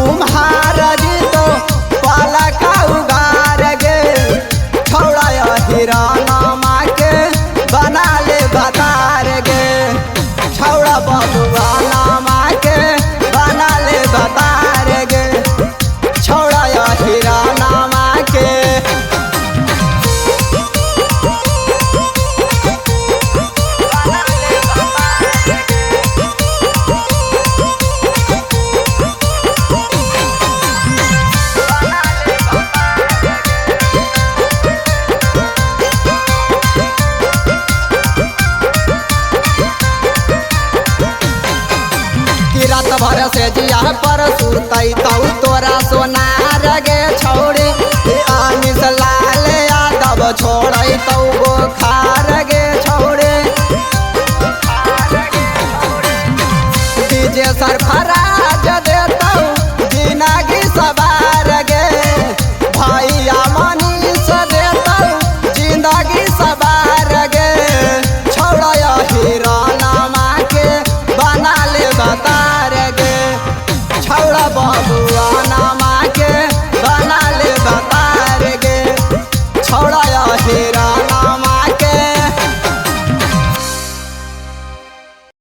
कुम्हार जी तो पाला का उगार गे छौड़ा हिराना माँ के बना ले बतार गे छौड़ा बबुआ नामा के बना ले बतार गे छौड़ा हिराना माँ के रात भर से जिया पर सुतई तऊ तोरा सोना